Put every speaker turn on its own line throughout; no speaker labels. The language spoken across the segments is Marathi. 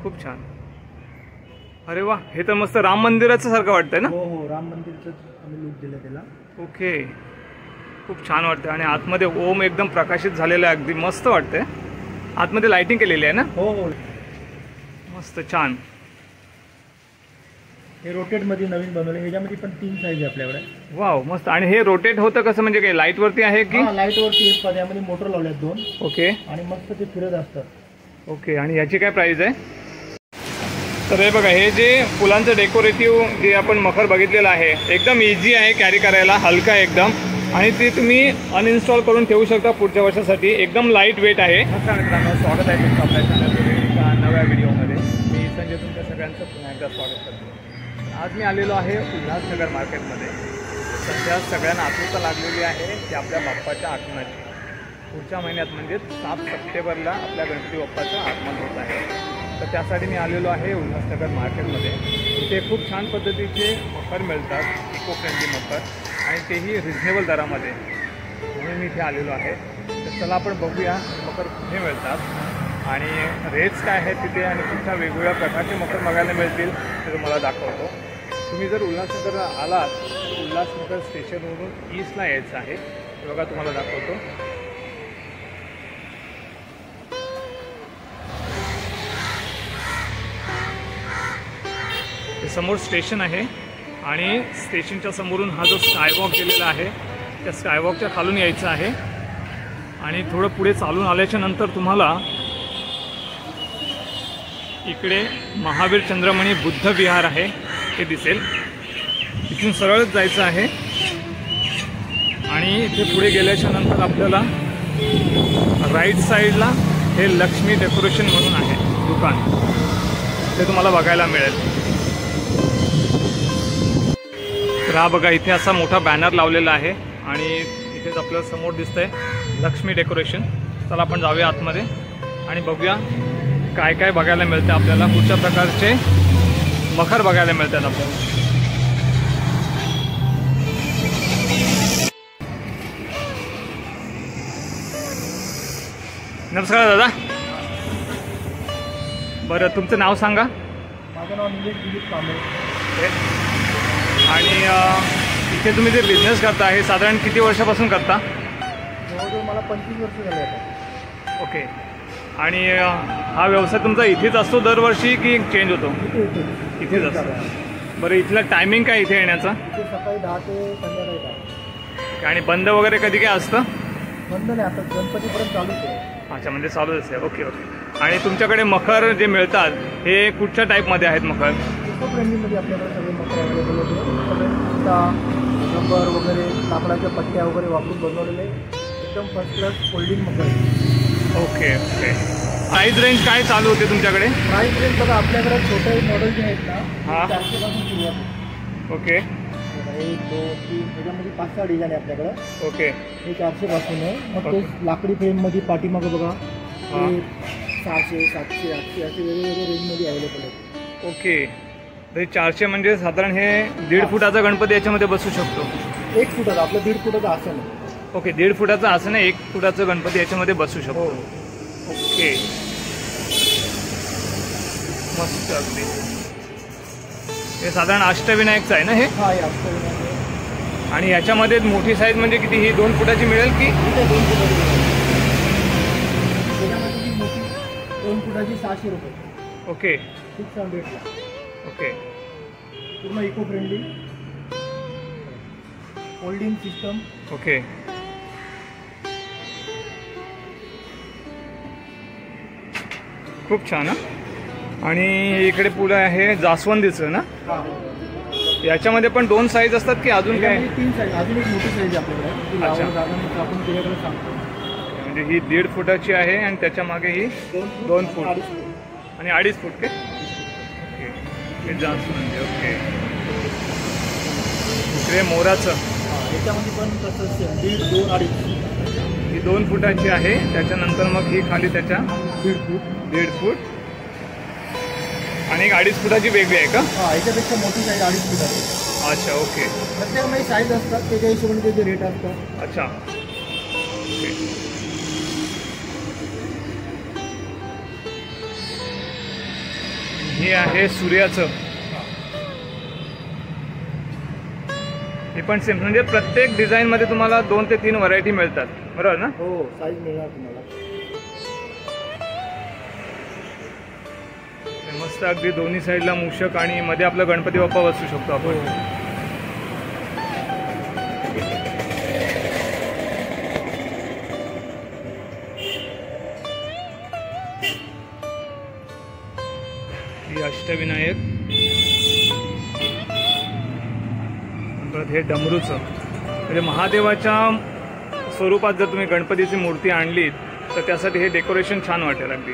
खूप छान. अरे वा, हे तर मस्त राम मंदिराचं सारखं वाटतंय ना.
हो हो, राम मंदिरचं आम्ही लुक दिलं त्याला.
ओके, खूप छान वाटतं. आणि आतमध्ये ओम एकदम प्रकाशित झालेलं आहे, अगदी मस्त वाटतंय. आतमध्ये लाइटिंग केलेली आहे ना.
हो हो,
मस्त छान.
हे रोटेट मध्ये नवीन बनवले. ह्याच्यामध्ये पण 3 साईज आहे आपल्याकडे.
वाव, मस्त. आणि हे रोटेट होतं कसं, म्हणजे काय लाईट वरती आहे की?
लाईट वरती एक पद्यामध्ये मोटर लावल्यात 2.
ओके.
आणि मस्त ते फिरत असतात.
ओके. आणि याची काय प्राइस आहे? तर हे बघा, हे जे फुलांचं डेकोरेटिव्ह जे आपण मखर बघितलेलं आहे, एकदम इझी आहे कॅरी करायला, हलका आहे एकदम. आणि ते तुम्ही अनइन्स्टॉल करून ठेवू शकता पुढच्या वर्षासाठी. एकदम लाईट वेट आहे. नमस्कार मित्रांनो, स्वागत आहे तुमचं आपल्या चॅनलवर एका नव्या व्हिडिओमध्ये. मी संजय तुमच्या सगळ्यांचं पुन्हा एकदा स्वागत करतो. आज मी आलेलो आहे उल्हासनगर मार्केटमध्ये. सध्या सगळ्यांना आतुरता लागलेली आहे की आपल्या बाप्पाच्या आगमनाची. पुढच्या महिन्यात म्हणजे 7 सप्टेंबरला आपल्या गणपती बाप्पाचं आगमन होत आहे. तर त्यासाठी मी आलेलो आहे उल्हासनगर मार्केटमध्ये. इथे खूप छान पद्धतीचे मखर मिळतात, इको फ्रेंडली मखर, आणि तेही रिजनेबल दरामध्ये. म्हणून मी इथे आलेलो आहे. तर चला आपण बघूया मखर कुठे मिळतात आणि रेट्स काय आहेत तिथे, आणि कुठच्या वेगवेगळ्या प्रकारचे मखर बघायला मिळतील ते तुम्हाला दाखवतो. तुम्ही जर उल्हासनगरला आलात तर उल्हासनगर स्टेशनवरून ईस्टला यायचं आहे. हे बघा, तुम्हाला दाखवतो. हे समोर स्टेशन आहे आणि स्टेशनच्या समोरून हा जो स्कायवॉक गेलेला आहे, त्या स्कायवॉकच्या खालून यायचं आहे. आणि थोडं पुढे चालून आल्याच्या नंतर तुम्हाला इकडे महावीर चंद्रमणी बुद्ध विहार आहे हे दिसेल. इथून सरळच जायचं आहे. आणि इथे पुढे गेल्याच्या नंतर आपल्याला राईट साईडला हे लक्ष्मी डेकोरेशन म्हणून आहे दुकान, ते तुम्हाला बघायला मिळेल. तर हा बघा, इथे असा मोठा बॅनर लावलेला आहे आणि इथेच आपल्याला समोर दिसतंय लक्ष्मी डेकोरेशन. चला आपण जाऊया आतमध्ये आणि बघूया काय काय बघायला मिळतं आपल्याला, कुठच्या प्रकारचे मखर बघायला मिळतात आपल्याला. नमस्कार दादा. बरं, तुमचं नाव सांगा.
माझं नाव निलेश दिलीप कांबळे.
आणि इथे तुम्ही जे बिझनेस करता हे साधारण किती वर्षापासून करता?
जवळजवळ मला 25 वर्ष झाले आता.
ओके. आणि हा व्यवसाय तुमचा इथेच असतो दरवर्षी की चेंज होतो? इथेच असतो. बरं, इथला टायमिंग काय इथे येण्याचा?
इथे सकाळी 10 ते संध्याकाळी 10.
आणि बंद वगैरे कधी काय असतं?
बंद नाही, आता गणपतीपर्यंत चालूच आहे.
अच्छा, म्हणजे चालूच आहे. Okay okay. आणि तुमच्याकडे मखर जे मिळतात हे कुठच्या टाईपमध्ये आहेत मखर?
इको फ्रेंडलीमध्ये आपल्याकडे सगळे मखर अवेलेबल होते. रबर वगैरे, कापडाच्या पट्ट्या वगैरे वापरून बनवलेले एकदम फर्स्ट क्लास फोल्डिंग मखर.
Okay okay. प्राईस रेंज काय चालू होते तुमच्याकडे?
प्राईस रेंज बघा, आपल्याकडे छोटे मॉडेल जे आहेत ना,
हां.
400 पासून सुरुवात आहे.
ओके.
1 2 3 त्याच्यामध्ये 5-6 डिझाईन आहे आपल्याकडं.
ओके.
हे 400 पासून आहे. मग ते लाकडी फ्रेममध्ये पाठीमागं बघा, ते 600 700 800 असे वेगवेगळे रेंजमध्ये अवेलेबल आहेत.
ओके. तर 400 म्हणजे साधारण हे 1.5 फुटाचा गणपती याच्यामध्ये बसू शकतो.
1 फुटाचा, आपलं 1.5 फुटाचं आसन आहे.
ओके, 1.5 फुटाचं आसन आहे, 1 फुटाचं गणपती याच्यामध्ये बसू शकतो. ओके, मस्त. अगदी हे साधारण अष्टविनायकचं आहे ना हे?
हां, हे अष्टविनायक.
आणि याच्यामध्ये मोठी साईज म्हणजे किती, ही 2 फुटाची मिळेल की?
2 फुटाची. त्याच्यामध्ये ही मोठी 2 फुटाची 600 रुपये.
ओके.
600ला.
ओके.
पूर्ण eco friendly holding system.
Okay. खूप छान. आणि इकडे पुढे आहे जास्वंदीचं ना? याच्यामध्ये पण 2 साईज असतात की अजून काय?
3 साईज, अजून एक मोठी साईज आपल्याकडे.
अच्छा.
आपण त्याच्याकडे सांगतो.
म्हणजे ही 1.5 फुटाची आहे आणि त्याच्या मागे ही 2 फूट आणि 2.5 फूट के. ओके, हे जास्वंदी. ओके. इकडे मोराचं.
याच्यामध्ये पण तसंच 1.5 2 2.5.
ही 2 फुटाची आहे. त्याच्यानंतर मग ही खाली त्याच्या 1.5 फूट आणि एक 2.5 फुटाची वेगळी आहे का?
हां, याच्यापेक्षा मोठी साईज 2.5 फुटाची.
अच्छा. ओके.
प्रत्येकामध्ये साईज असतात, त्याच्या हिशोबाने त्याचे रेट असतात.
अच्छा. ओके. हे आहे सूर्याचं. हे पण सेम, म्हणजे प्रत्येक डिझाईन मध्ये तुम्हाला 2 ते 3 व्हरायटी मिळतात, बरोबर ना?
हो, साईज मिळणार तुम्हाला.
मस्त अगदी दोन्ही साईडला मूषक आणि मध्ये आपला गणपती बाप्पा बसू शकतो आपण. ही अष्टविनायक, परत हे डमरूचं, म्हणजे महादेवाच्या स्वरूपात जर तुम्ही गणपतीची मूर्ती आणलीत तर त्यासाठी हे डेकोरेशन छान वाटेल अगदी.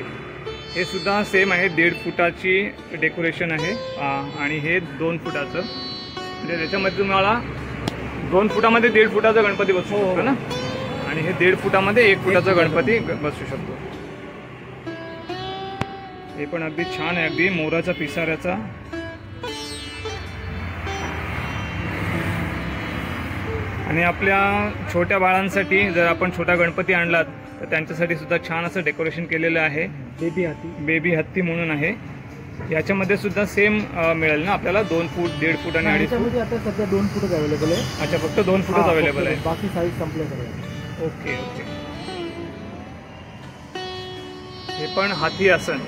हे सुद्धा सेम आहे, 1.5 फुटाची डेकोरेशन आहे आणि हे 2 फुटाचं, म्हणजे त्याच्यामध्ये तुम्हाला 2 फुटामध्ये 1.5 फुटाचा गणपती बसू शकतो ना, आणि हे 1.5 फुटामध्ये 1 फुटाचा गणपती बसू शकतो. हे पण अगदी छान आहे, अगदी मोराचा पिसाऱ्याचा. आणि आपल्या छोट्या बाळांसाठी जर आपण छोटा गणपती आणलात तर त्यांच्यासाठी सुद्धा छान असं डेकोरेशन केलेलं आहे. बेबी हत्ती म्हणून आहे. याच्यामध्ये सुद्धा सेम मिळेल ना आपल्याला, 2 फूट, 1.5 फूट आणि 2.5 फूट.
आता सध्या 2 फूटच अवेलेबल आहे.
अच्छा, फक्त 2 फूटच अवेलेबल आहे,
बाकी साईज संपले सगळे.
Okay okay. हे पण हाती आसन,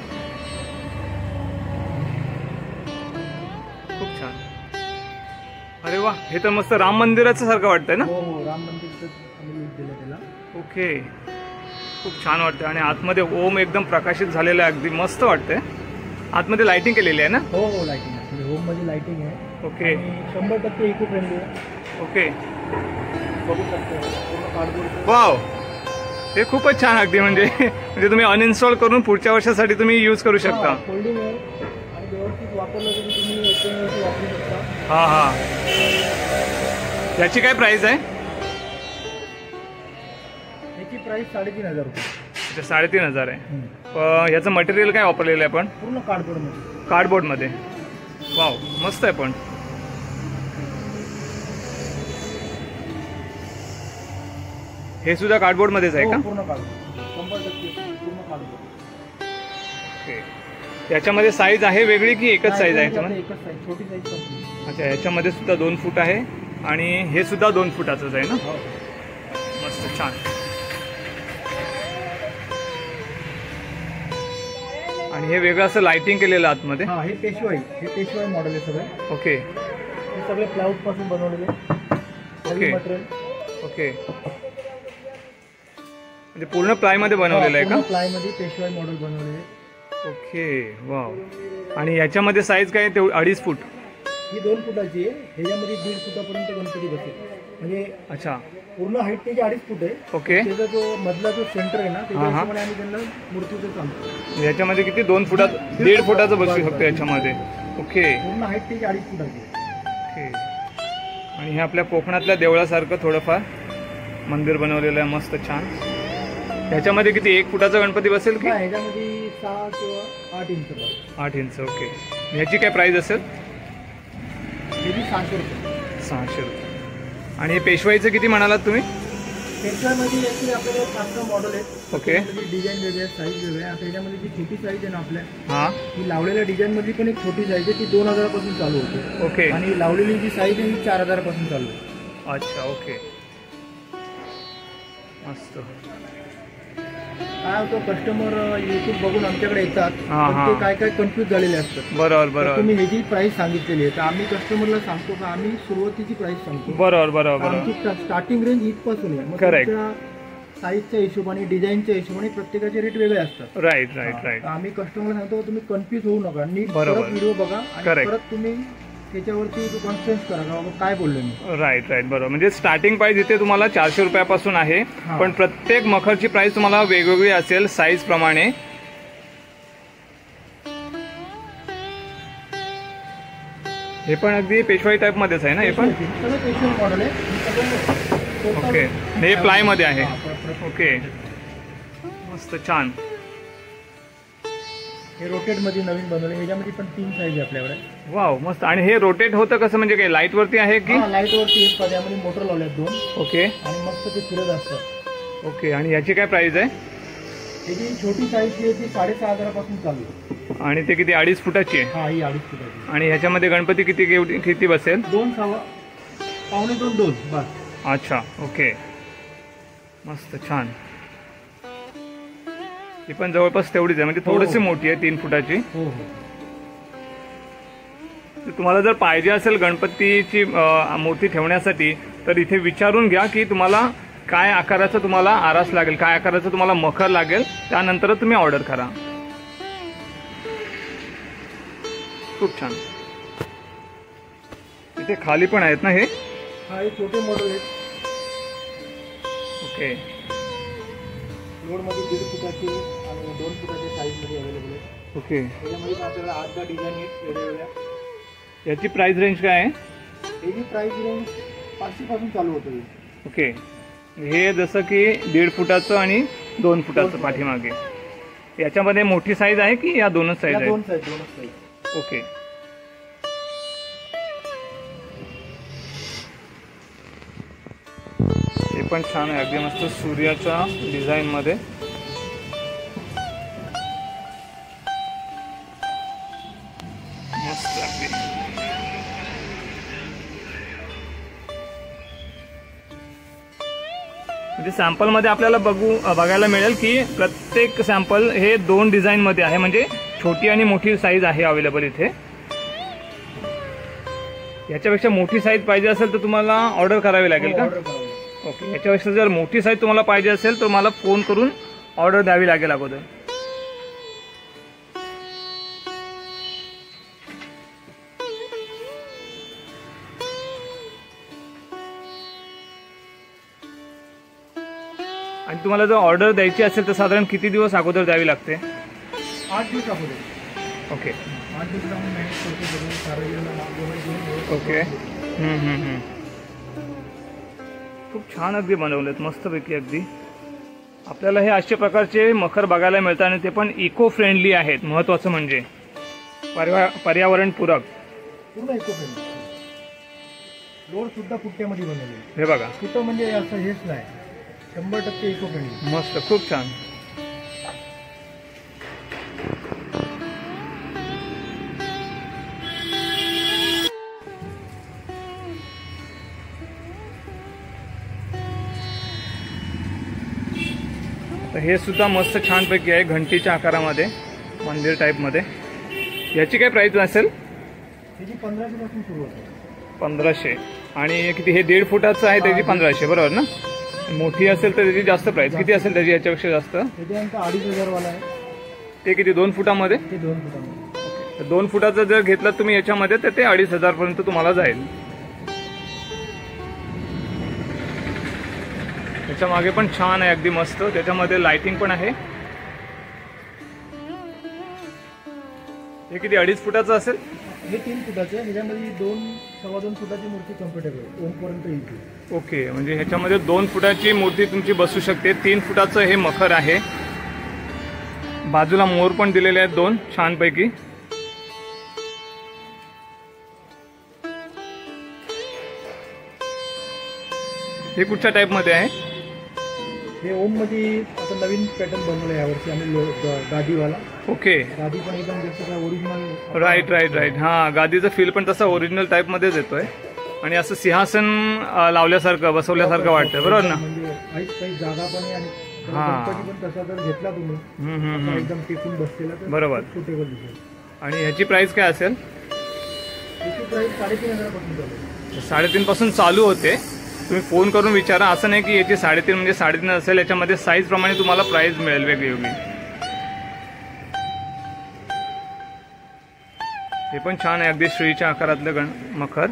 खूप छान. अरे वा, हे तर मस्त राम मंदिराचं सारखं वाटतंय ना?
हो, राम मंदिरचं आम्ही लूक दिलं त्याला.
ओके, खूप छान वाटतं. आणि आतमध्ये ओम एकदम प्रकाशित झालेलं आहे, अगदी मस्त वाटतंय. आतमध्ये लाइटिंग केलेली आहे ना?
हो, लाइटिंग आहे, होम मध्ये लाइटिंग आहे.
ओके,
100% इको फ्रेंडली आहे.
ओके,
बघू शकतो पूर्ण कार्डबोर्ड.
वाव, हे खूपच छान अगदी. म्हणजे तुम्ही अनइन्स्टॉल करून पुढच्या वर्षासाठी तुम्ही यूज करू शकता.
फोल्डिंग आहे आणि व्यवस्थित वापरलं तरी तुम्ही एकदम व्यवस्थित वापरू शकता.
हा हा. याची काय प्राइस आहे?
याची प्राइस 3,500 रुपये.
अच्छा, 3,500 आहे. याचं मटेरियल काय वापरलेलं आहे आपण?
पूर्ण कार्डबोर्डमध्ये.
कार्डबोर्डमध्ये. वाव, मस्त आहे. पण हे सुद्धा कार्डबोर्डमध्येच आहे का?
पूर्ण कार्डबोर्ड, 100% पूर्ण कार्डबोर्ड.
ओके. याच्यामध्ये साईज आहे वेगळी की एकच साईज आहे याच्यामध्ये?
एकच साईज, छोटी साईज.
अच्छा, याच्यामध्ये सुद्धा 2 फूट आहे आणि हे सुद्धा 2 फुटाचंच आहे ना? मस्त, छान. आणि हे वेगळं असं लाइटिंग केलेलं आतमध्ये.
हे पेशवाई मॉडेल आहे सगळे.
ओके,
हे सगळे प्लाउड पासून बनवलेले.
Okay okay. म्हणजे पूर्ण प्लाय मध्ये बनवलेलं आहे का?
प्लाय मध्ये पेशवाई मॉडेल बनवलेले.
Okay, wow. आणि याच्यामध्ये साईज काय? 2.5 फूट.
ही 2 फुटाची आहे. ह्याच्यामध्ये 1.5 फुटापर्यंत गणपती बसेल. म्हणजे
अच्छा,
पूर्ण हाईट त्याची 2.5 फूट आहे.
ओके.
त्याचा जो मधला जो सेंटर आहे ना, त्याच्या हिशोबाने आम्ही त्यांना मूर्तीचं सांगतो.
याच्यामध्ये किती? 2 फुटात 1.5 फुटाचं बसू शकतो याच्यामध्ये. ओके,
पूर्ण हाईट त्याची 2.5 फुटाची.
ओके. आणि हे आपल्या कोकणातल्या देवळासारखं थोडंफार मंदिर बनवलेलं आहे, मस्त छान. ह्याच्यामध्ये किती? 1 फुटाचा गणपती बसेल की?
ह्याच्यामध्ये 6 किंवा 8 इंच.
8 इंच. ओके. ह्याची काय प्राइस असेल?
ह्याची 600 रुपये.
600 रुपये. आणि हे पेशवाईचं किती म्हणालात तुम्ही?
पेशवाईमध्ये याची आपल्याला 5 मॉडेल आहेत.
ओके.
डिझाईन वेगळे आहे, साईज वेगळे आहे. आता ह्याच्यामध्ये जी छोटी साईज आहे ना आपल्या,
हां,
ही लावलेल्या डिझाईन मध्ये पण एक छोटी साईज आहे, ती 2,000 पासून चालू होते.
ओके.
आणि लावलेली जी साईज आहे ही 4,000 पासून चालू आहे.
अच्छा, ओके, मस्त.
काय होतं, कस्टमर युट्यूब बघून आमच्याकडे येतात,
हां,
पण ते काय कन्फ्यूज झालेले असतात.
बरोबर बरोबर.
तुम्ही ह्याची प्राइस सांगितलेली आहे, तर आम्ही कस्टमरला सांगतो का आम्ही सुरुवातीची प्राइस सांगतो.
बरोबर बरोबर.
आमची स्टार्टिंग रेंज इथपासून आहे. मग
करेक्ट.
साईजच्या हिशोबाने, डिझाईनच्या हिशोबाने प्रत्येकाचे रेट वेगळे असतात.
Right right right.
आम्ही कस्टमरला सांगतो तुम्ही कन्फ्यूज होऊ नका, नीट
बरोबर.
परत व्हिडिओ बघा आणि
Correct.
परत तुम्ही त्याच्यावरती कॉन्फरन्स करा का बाबा काय बोललो मी.
राईट राईट, बरोबर. म्हणजे स्टार्टिंग प्राइस इथे तुम्हाला 400 रुपयापासून आहे, पण प्रत्येक मखरची प्राइस तुम्हाला वेगवेगळी असेल साईज प्रमाणे. हे पण अगदी पेशवाई टाईप मध्येच आहे ना? हे पण
सगळं पेशवाई मॉडेल आहे.
ओके. हे प्लाय मध्ये आहे. ओके, मस्त छान.
हे रोटेट मध्ये नवीन बनवले. ह्याच्यामध्ये पण 3 साईज आहे आपल्याकडे.
वाव, मस्त. आणि हे रोटेट होतं कसं? म्हणजे काय लाईट वरती आहे की?
लाईट वरती एक त्यामध्ये मोटर लावल्यात 2.
ओके.
आणि मस्त ते फिरत असतात.
ओके. आणि याची काय प्राइस आहे?
त्याची छोटी साईज जी आहे ती 6,500 पासून चालू आहे.
आणि ते किती 2.5 फुटाची आहे?
हा, ही 2.5 फुटाची.
आणि ह्याच्यामध्ये गणपती किती बसेल?
2 पावणे 2 बस.
अच्छा, ओके, मस्त छान. ही पण जवळपास तेवढीच आहे, म्हणजे थोडीशी मोठी आहे, 3 फुटाची.
हो हो.
तुम्हाला जर पाहिजे असेल गणपतीची मूर्ती ठेवण्यासाठी तर इथे विचारून घ्या की तुम्हाला काय आकाराचं तुम्हाला आरास लागेल, काय आकाराचं तुम्हाला मखर लागेल, त्यानंतर तुम्ही ऑर्डर करा. खूप छान. इथे खाली पण आहेत ना हे?
हा, हे छोटे मॉडेल आहेत.
ओके.
लोडमध्ये 1.5 फुटाची आणि 2 फुटाच्या साईजमध्ये अवेलेबल आहे.
ओके.
त्याच्यामध्ये आपल्याला 8-10 डिझाईन आहेत वेगवेगळ्या.
याची प्राइस रेंज काय आहे?
त्याची प्राइस रेंज 500 पासून चालू होतं.
ओके. हे जसं की 1.5 फुटाचं आणि 2 फुटाचं पाठीमागे. याच्यामध्ये मोठी साईज आहे की या दोनच साईज आहे?
दोनच साईज.
ओके. हे पण छान आहे, अगदी मस्त सूर्याच्या डिझाईन मध्ये. मस्त अगदी. म्हणजे सॅम्पल मध्ये आपल्याला बघायला मिळेल की प्रत्येक सॅम्पल हे 2 डिझाईन मध्ये आहे, म्हणजे छोटी आणि मोठी साईज आहे अवेलेबल इथे. याच्यापेक्षा मोठी साईज पाहिजे असेल तर तुम्हाला ऑर्डर करावी लागेल का? ओके. याच्यापेक्षा जर मोठी साईज तुम्हाला पाहिजे असेल तर मला फोन करून ऑर्डर द्यावी लागेल अगोदर. आणि तुम्हाला जर ऑर्डर द्यायची असेल तर साधारण किती दिवस अगोदर द्यावी लागते?
8 दिवस अगोदर.
ओके.
8 दिवसामध्ये मॅनेज करतो.
ओके. खूप छान अगदी बनवलेत, मस्तपैकी अगदी. आपल्याला हे अशा प्रकारचे मखर बघायला मिळतात आणि ते पण इको फ्रेंडली आहेत. महत्वाचं म्हणजे पर्यावरणपूरक.
पूर्ण इको फ्रेंडली. लोड सुद्धा पुट्ट्यामध्ये बनवले.
हे बघा,
कुठं म्हणजे असं हेच नाही, 100% इको फ्रेंडली.
मस्त, खूप छान. हे सुद्धा मस्त छानपैकी आहे, घंटीच्या आकारामध्ये, मंदिर टाईप मध्ये. याची काय प्राइस असेल?
त्याची 1500 पासून सुरू होते.
1500. आणि किती? हे 1.5 फुटाचं आहे त्याची 1500, बरोबर ना? मोठी असेल तर त्याची जास्त प्राइस. किती असेल त्याची याच्यापेक्षा जास्त?
त्याच्यानंतर 2500 वाला आहे.
ते किती? 2 फुटामध्ये?
ते 2 फुटामध्ये.
2 फुटाचं जर घेतलं तुम्ही याच्यामध्ये तर ते 2500 पर्यंत तुम्हाला जाईल. त्याच्या मागे पण छान आहे, अगदी मस्त. त्याच्यामध्ये लाइटिंग पण आहे. हे किती? 2.5 फुटाचं असेल?
हे 3 फुटाचं. ह्याच्यामध्ये 2-2.25 फुटाची मूर्ती कम्फर्टेबल ओमपर्यंत येते.
ओके. म्हणजे ह्याच्यामध्ये 2 फुटाची मूर्ती तुमची बसू शकते. 3 फुटाचं हे मखर आहे. बाजूला मोर पण दिलेले आहेत 2 छानपैकी. हे कुठच्या टाईप मध्ये आहे?
हे ओम मध्ये आता नवीन पॅटर्न बनवलं आहे यावर्षी आम्ही, गादीवाला.
ओके.
गादी पण एकदम जसं ओरिजिनल.
राईट. हा, गादीचं फील पण तसं ओरिजिनल टाईप मध्येच येतोय आणि असं सिंहासन लावल्यासारखं, बसवल्यासारखं वाटतं, बरोबर ना?
म्हणजे काही जागा पण आहे आणि गणपती पण तसा जर घेतला तुम्ही एकदम टेकून बसलेला तर
बरोबर
सुटेबल दिसेल.
आणि ह्याची प्राइस काय असेल?
त्याची प्राइस 3,500 पासून चालू.
3,500 पासून चालू होते. तुम्ही फोन करून विचारा. असं नाही की याची 3.5 म्हणजे 3.5 असेल. याच्यामध्ये साईज प्रमाणे तुम्हाला प्राइस मिळेल वेगवेगळी. हे पण छान आहे, अगदी श्रीच्या आकारातलं मखर.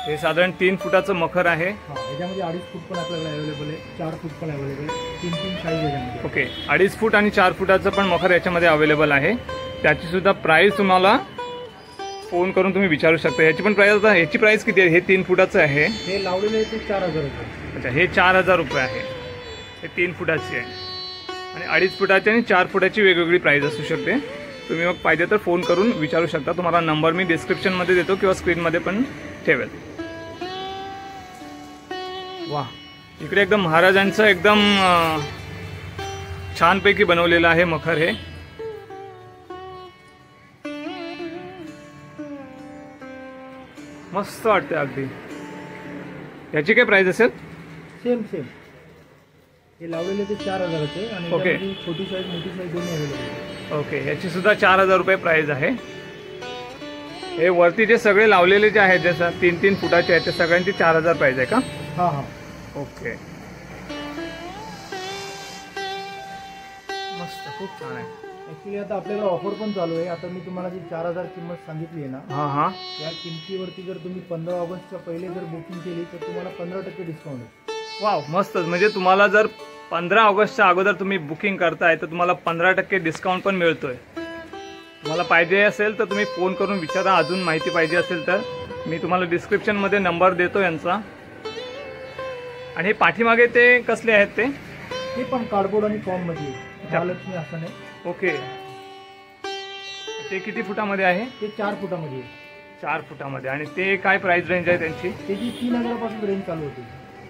हे साधारण 3 फुटाचं मखर आहे.
याच्यामध्ये 2.5 फूट पण आपल्याला अवेलेबल आहे, 4 फूट पण अवेलेबल आहे. 3 साईज याच्यामध्ये.
ओके. 2.5 फूट आणि 4 फुटाचं पण मखर याच्यामध्ये अवेलेबल आहे. त्याची सुद्धा प्राइस तुम्हाला फोन करून तुम्ही विचारू शकता. याची पण प्राइस, आता याची प्राइस किती आहे? हे 3 फुटाचं आहे.
हे लावलेलं आहे ते 4,000 रुपये.
अच्छा, हे 4,000 रुपये आहे. हे 3 फुटाची आहे. आणि 2.5 फुटाची आणि 4 फुटाची वेगवेगळी प्राइस असू शकते. तुम्ही मग पाहिजे तर फोन करून विचारू शकता. तुम्हाला नंबर मी डिस्क्रिप्शनमध्ये देतो किंवा स्क्रीनमध्ये पण ठेवेल. वा, इकडे एकदम महाराजांचं एकदम छानपैकी बनवलेलं आहे मखर हे. मस्त वाटते अगदी. याची काय प्राइस असेल?
सेम हे लावलेले ते 4000चे आणि
ओके.
त्यामध्ये छोटी साईज मोठी साईज दोन्ही अवेलेबल.
ओके, याची सुद्धा 4000 रुपये प्राइस आहे. हे वरती जे सगळे लावलेले जे आहेत जसं 3-3 फुटाचे आहेत ते सगळ्यांची 4000 प्राइस आहे का?
हां.
ओके, मस्त, खूप छान आहे.
ॲक्च्युली आता आपल्याला ऑफर पण चालू आहे. आता मी तुम्हाला जी 4000 किंमत सांगितली आहे ना,
हां,
त्या किमतीवरती जर तुम्ही 15 ऑगस्टच्या पहिले जर बुकिंग केली तर तुम्हाला 15% डिस्काउंट आहे.
वाव, मस्तच. म्हणजे तुम्हाला जर 15 ऑगस्टच्या अगोदर तुम्ही बुकिंग करताय तर तुम्हाला 15% डिस्काउंट पण मिळतोय. तुम्हाला पाहिजे असेल तर तुम्ही फोन करून विचारा. अजून माहिती पाहिजे असेल तर मी तुम्हाला डिस्क्रिप्शनमध्ये नंबर देतो यांचा. आणि हे पाठीमागे ते कसले आहेत
ते पण कार्डबोर्ड आणि फॉर्ममध्ये महालक्ष्मी असं नाही.
ओके, ते किती फुटामध्ये आहे?
ते 4 फुटामध्ये
4 फुटामध्ये. आणि ते काय प्राइस रेंज आहे त्यांची?
त्याची 3000 पासून रेंज चालू होते.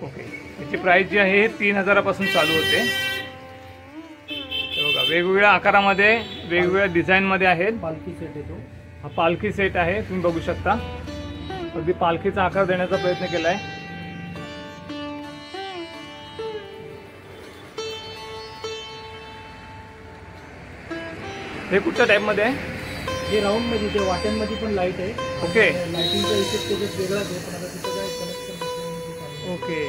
ओके, त्याची प्राइस जी आहे 3000 पासून चालू होते. हे बघा, वेगवेगळ्या आकारामध्ये वेगवेगळ्या डिझाईनमध्ये आहेत.
पालखी सेट येतो.
हा पालखी सेट आहे, तुम्ही बघू शकता. अगदी पालखीचा आकार देण्याचा प्रयत्न केलाय. हे कुठच्या टाइप मध्ये आहे?
हे राऊंड मध्ये, ते वाट्यांमध्ये पण लाईट आहे.
ओके.
लाइटिंगचा इफेक्ट त्याच्यात वेगळाच आहे, पण आता तिथं काय कनेक्शन.
ओके,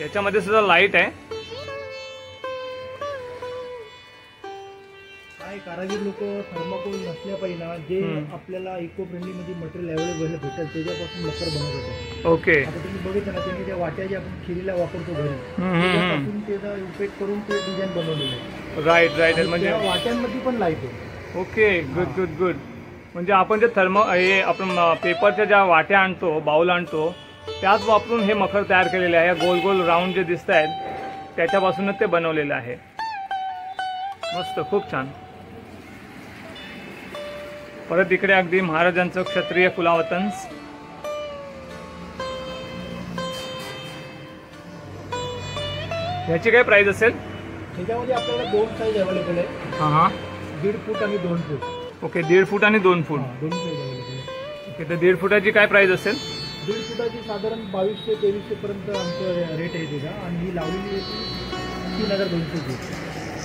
याच्यामध्ये सुद्धा लाईट आहे.
काय कारागीर लोक थर्माकोल नसल्या पाहिजे ना, जे आपल्याला इको फ्रेंडली मध्ये मटेरियल अवेलेबल भेटेल त्याच्यापासून मकर बनवतात.
ओके,
आता तुम्ही बघितलं ना, त्यांनी त्या वाट्या ज्या आपण खिरीला वापरतो घरी, त्याच्यापासून त्याचा इफेक्ट करून ते डिझाईन बनवलेलं आहे.
राईट. म्हणजे
वाट्यांमध्ये पण लाईट आहे.
Okay, good. म्हणजे आपण जे हे आपण पेपरच्या ज्या वाट्या आणतो, बाउल आणतो, त्याच वापरून हे मखर तयार केलेले आहे. गोल गोल राऊंड जे दिसत आहेत त्याच्यापासूनच ते बनवलेलं आहे. मस्त, खूप छान. परत इकडे अगदी महाराजांचं क्षत्रिय कुलावतंस. याची काय प्राइस असेल?
त्याच्यामध्ये आपल्याला 2 साईज अवेलेबल आहे.
हां,
1.5 फूट आणि 2 फूट.
ओके, 1.5 फूट आणि 2 फूट.
दोन्ही साईज अवेलेबल आहे.
ओके, तर 1.5 फुटाची काय प्राइस असेल?
1.5 फुटाची साधारण 2200-2300 पर्यंत आमचं रेट आहे त्याचा. आणि ही लावलेली आहे 3200.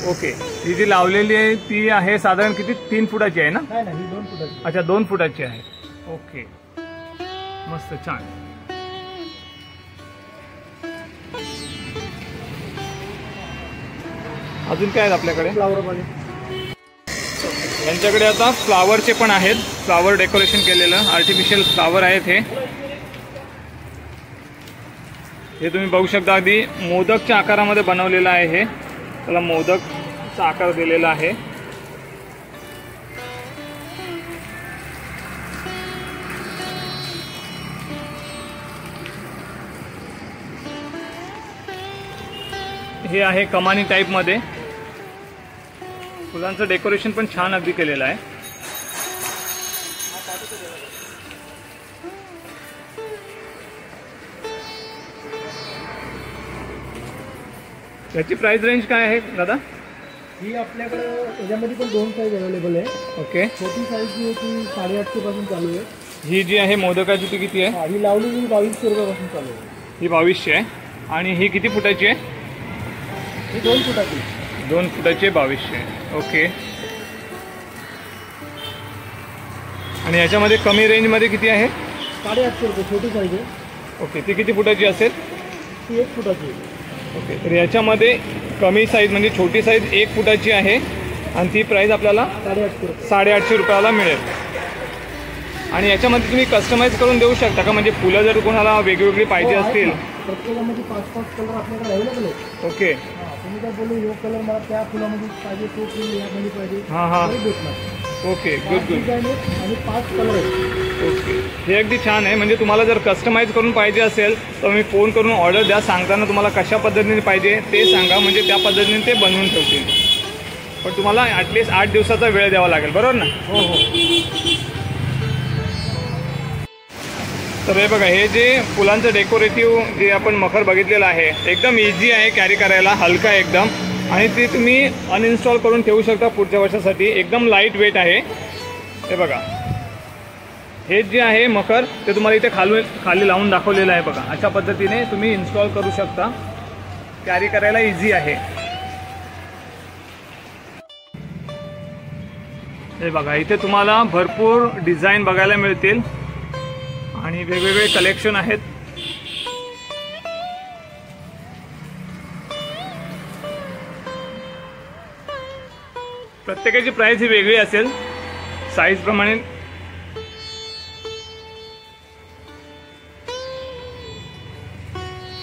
ओके, ही जी लावलेली आहे ती आहे साधारण किती? 3 फुटाची आहे ना?
नाही, ही 2 फुटाची.
अच्छा, 2 फुटाची आहे. ओके, मस्त, छान. अजून काय आहेत आपल्याकडे?
फ्लावरमध्ये
यांच्याकडे आता फ्लावरचे पण आहेत. फ्लावर डेकोरेशन केलेलं आर्टिफिशियल फ्लावर आहेत हे तुम्ही बघू शकता. अगदी मोदकच्या आकारामध्ये बनवलेलं आहे हे. त्याला मोदकचा आकार दिलेला आहे. हे आहे कमानी टाईप मध्ये. फुलांचं डेकोरेशन पण छान अगदी केलेलं आहे. याची प्राइस रेंज काय आहे दादा?
ही आपल्याकडे याच्यामध्ये पण 2 साईज अवेलेबल आहे.
ओके,
छोटी साईज जी आहे ती 850 पासून चालू आहे.
ही जी आहे मोदकाची ती किती आहे?
ही लावलेली 2200 रुपयापासून चालू आहे.
ही 2200 आहे. आणि ही किती फुटाची आहे?
ही 2 फुटाची.
2 फुटाची 2200. ओके, आणि याच्यामध्ये कमी रेंजमध्ये किती आहे?
850 रुपये छोटी साईज आहे.
ओके, ती किती फुटाची असेल?
ती 1 फुटाची आहे.
ओके, तर याच्यामध्ये कमी साईज म्हणजे छोटी साईज 1 फुटाची आहे आणि ती प्राईस आपल्याला 850 रुपयाला मिळेल. आणि याच्यामध्ये तुम्ही कस्टमाइज करून देऊ शकता का? म्हणजे फुलं जर कोणाला वेगवेगळी पाहिजे असतील?
प्रत्येकामध्ये 5-5 कलर आपल्याकडे अवेलेबल आहे.
ओके,
तुम्ही काय बोलू, यो कलर मला त्या फुलामध्ये पाहिजे, तो फुल यामध्ये पाहिजे.
हां.
भेटणार.
Okay, good.
आणि 5 कलर आहेत.
ओके, हे अगदी छान आहे. म्हणजे तुम्हाला जर कस्टमाइज करून पाहिजे असेल तर मी फोन करून ऑर्डर द्या. सांगताना तुम्हाला कशा पद्धतीने पाहिजे ते सांगा, म्हणजे त्या पद्धतीने ते बनवून ठेवतील. पण तुम्हाला ॲटलिस्ट 8 दिवसाचा वेळ द्यावा लागेल, बरोबर ना?
हो.
तर हे बघा, हे जे फुलांचं डेकोरेटिव्ह जे आपण मखर बघितलेलं आहे एकदम इझी आहे कॅरी करायला, हलका एकदम. आणि ते तुम्ही अनइन्स्टॉल करून ठेवू शकता पुढच्या वर्षासाठी. एकदम लाईट वेट आहे. हे बघा, हे जे आहे मखर ते तुम्हाला इथे खाली लावून दाखवलेलं आहे बघा. अशा पद्धतीने तुम्ही इन्स्टॉल करू शकता. कॅरी करायला इझी आहे. हे बघा, इथे तुम्हाला भरपूर डिझाईन बघायला मिळतील आणि वेगवेगळे कलेक्शन आहेत. प्रत्येकाची प्राइस ही वेगळी असेल साईज प्रमाणे.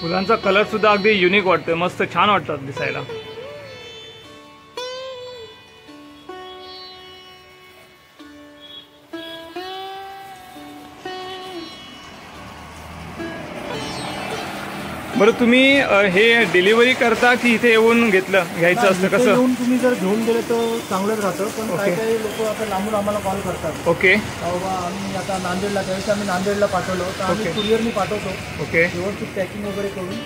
फुलांचा कलर सुद्धा अगदी युनिक वाटतोय. मस्त छान वाटतात दिसायला. बरं, तुम्ही हे डिलिव्हरी करता की इथे येऊन घ्यायचं असतं कसं?
येऊन तुम्ही जर घेऊन गेले तर चांगलंच राहतं. पण काही काही लोक आता लांबून आम्हाला कॉल करतात.
ओके.
बाबा आम्ही आता नांदेडला, त्यावेळेस आम्ही नांदेडला पाठवलं तर आम्ही कुरिअरनी पाठवतो.
ओके.
व्यवस्थित पॅकिंग वगैरे करून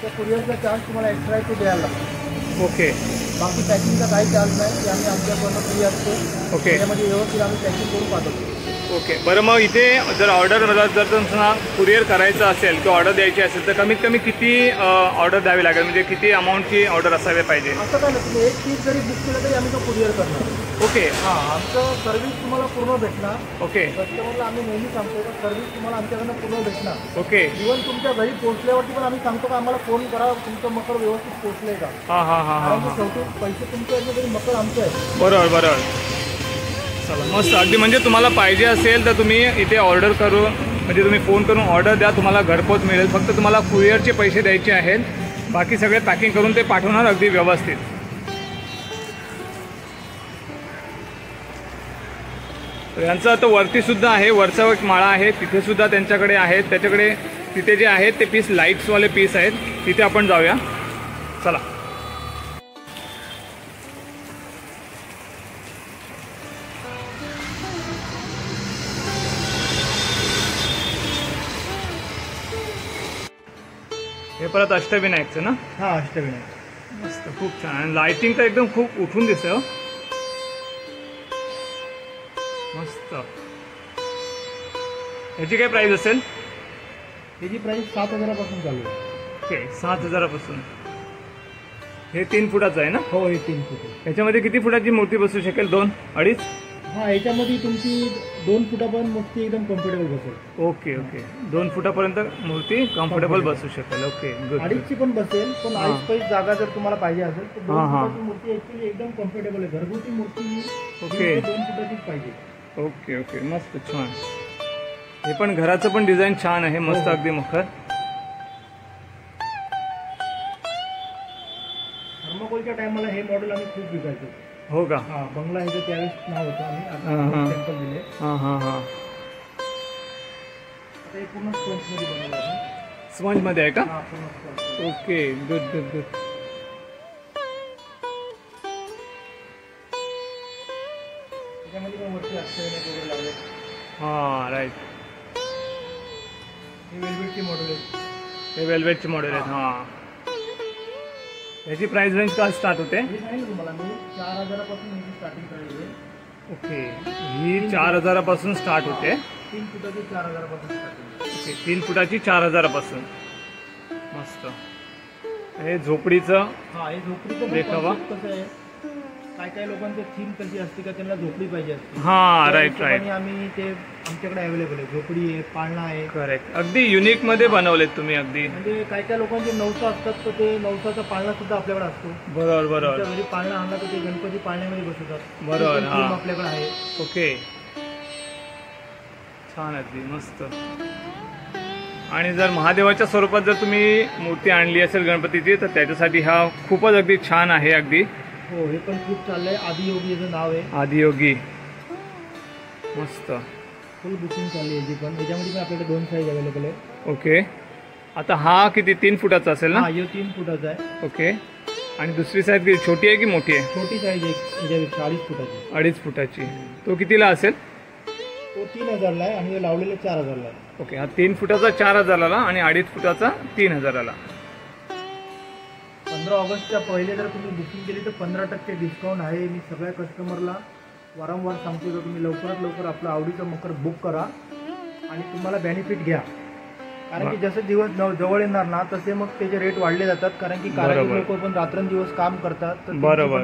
त्या कुरिअरचा चार्ज तुम्हाला एक्स्ट्रा तो द्यायला लागतो.
ओके.
बाकी पॅकिंगचा काही चार्ज नाही. ते आम्ही आमच्याकडनं फ्री असतो.
ओके.
त्यामध्ये व्यवस्थित आम्ही पॅकिंग करून पाठवतो.
ओके. बरं, मग इथे जर ऑर्डर जर तुम्हाला कुरिअर करायचं असेल किंवा ऑर्डर द्यायची असेल तर कमीत कमी किती ऑर्डर द्यावी लागेल? म्हणजे किती अमाऊंटची ऑर्डर असावे पाहिजे?
असं काय नाही, तुम्ही एक पीस जरी बुक केलं तरी आम्ही तो कुरिअर करणार.
ओके.
हां, आमचं सर्व्हिस तुम्हाला पूर्ण भेटणार.
ओके.
कस्टमरला आम्ही नेहमी सांगतो का सर्व्हिस तुम्हाला आमच्याकडनं पूर्ण भेटणार.
ओके.
इव्हन तुमच्या घरी पोहोचल्यावरती पण आम्ही सांगतो का आम्हाला फोन करा, तुमचं मकर व्यवस्थित पोहोचलंय का.
हां हां हां हां
कारण शेवटी पैसे तुमचे असले तरी मकर आमचे आहे.
बरोबर बरोबर. चला, मस्त. अगदी म्हणजे तुम्हाला पाहिजे असेल तर तुम्ही इथे ऑर्डर करून, म्हणजे तुम्ही फोन करून ऑर्डर द्या, तुम्हाला घरपोच मिळेल. फक्त तुम्हाला कुरिअरचे पैसे द्यायचे आहेत. बाकी सगळे पॅकिंग करून ते पाठवणार अगदी व्यवस्थित. यांचं आता वरती सुद्धा आहे, वरचा एक माळा आहे तिथे सुद्धा त्यांच्याकडे आहेत. त्याच्याकडे तिथे जे आहेत ते पीस लाईट्सवाले पीस आहेत. तिथे आपण जाऊया. चला. हे परत अष्टविनायकचं ना?
हां, अष्टविनायक.
मस्त, खूप छान. आणि लाइटिंग तर एकदम खूप उठून दिसतंय हो. मस्त. याची काय प्राइस असेल?
त्याची प्राइस 7,000पासून चालू आहे.
ओके, 7,000पासून. हे 3 फुटाचं आहे ना?
हो, हे 3 फूट आहे.
याच्यामध्ये किती फुटाची मूर्ती बसू शकेल? 2, 2.5?
हां, याच्यामध्ये तुमची 2 फुटापर्यंत मूर्ती एकदम कम्फर्टेबल बसेल.
Okay okay. 2 फुटापर्यंत मूर्ती कम्फर्टेबल बसू शकेल. Okay, good.
2.5ची पण बसेल, पण 2.5 जागा जर तुम्हाला पाहिजे असेल तर 2
हां, हां.
फुटाची मूर्ती ॲक्च्युली एकदम कम्फर्टेबल आहे. घरगुती मूर्ती
ओके.
2 फुटाचीच पाहिजे.
ओके ओके, मस्त, छान. हे पण घराचं पण डिझाईन छान आहे. मस्त, अगदी मखर.
थर्माकोलच्या टायमाला हे मॉडेल आम्ही खूप विकायचो.
हो का?
हां, बंगला ह्याचं त्यावेळेस नाव होतं.
हां,
आम्ही
हां.
टेम्पल दिले.
हां हां हां.
आता हे पूर्ण स्पोन्समध्ये बनवलं आहे.
स्पंजमध्ये आहे का?
हां, पूर्ण spoons.
Okay, good good good.
त्याच्यामध्ये पण वरती अष्टविनायक वगैरे लावले.
हां, राईट.
हे वेलवेटची मॉडेल आहे.
हे वेल्वेटचे मॉडेल आहेत. हां. याची प्राइस रेंज का स्टार्ट होते?
हे सांगितलं तुम्हाला मी 4,000पासून याची स्टार्टिंग करायची आहे.
ओके. ही 4,000पासून स्टार्ट होते.
3 फुटाची 4,000पासून स्टार्टिंग.
ओके, 3 फुटाची 4,000पासून. मस्त. हे झोपडीचं
हां, हे झोपडीचं
देखावा.
कसं आहे, काय काय लोकांचं थीम कशी असते का त्यांना झोपडी पाहिजे असते.
हां, राईट राईट.
आणि आम्ही ते आमच्याकडे अवेलेबल आहे. झोपडी आहे, पाळणा आहे.
करेक्ट. अगदी युनिक मध्ये बनवलेत तुम्ही. अगदी
म्हणजे काय काय लोकांचे नवसा असतात तर ते नवसाचा पाळणा सुद्धा आपल्याकडे असतो.
बरोबर बरोबर.
घरी पाळणा आणला तर ते गणपती पाळण्यामध्ये बसवतात.
बरोबर.
थीम
हां,
आपल्याकडे आहे.
ओके, छान. अगदी मस्त. आणि जर महादेवाच्या स्वरूपात जर तुम्ही मूर्ती आणली असेल गणपतीची तर त्याच्यासाठी हा खूपच अगदी छान आहे. अगदी
हो, हे पण खूप चाललंय. आदियोगी याचं नाव आहे.
आदियोगी. मस्त.
फुल बुकिंग चालली आहे याची पण. याच्यामध्ये पण आपल्याकडे 2 साईज अवेलेबल आहे.
ओके. आता हा किती? 3 फुटाचा असेल ना?
हां, हे 3 फुटाचा आहे.
ओके. आणि दुसरी साईज किती, छोटी आहे की मोठी आहे?
छोटी साईज आहे याच्यापेक्षा 2.5 फुटाची.
2.5 फुटाची. तो कितीला असेल?
तो 3,000ला आहे आणि हे लावलेले 4,000ला आहे.
ओके. हा 3 फुटाचा 4,000ला आणि 2.5 फुटाचा 3,000ला.
15 ऑगस्टच्या पहिले जर तुम्ही बुकिंग केली तर 15% डिस्काउंट आहे. मी सगळ्या कस्टमरला वारंवार सांगतो की तुम्ही लवकरात लवकर आपलं आवडीचं मकर बुक करा आणि तुम्हाला बेनिफिट घ्या. कारण की जसं दिवस जवळ येणार ना तसे मग त्याचे रेट वाढले जातात. कारण की कारागीर लोक पण रात्रंदिवस काम करतात तर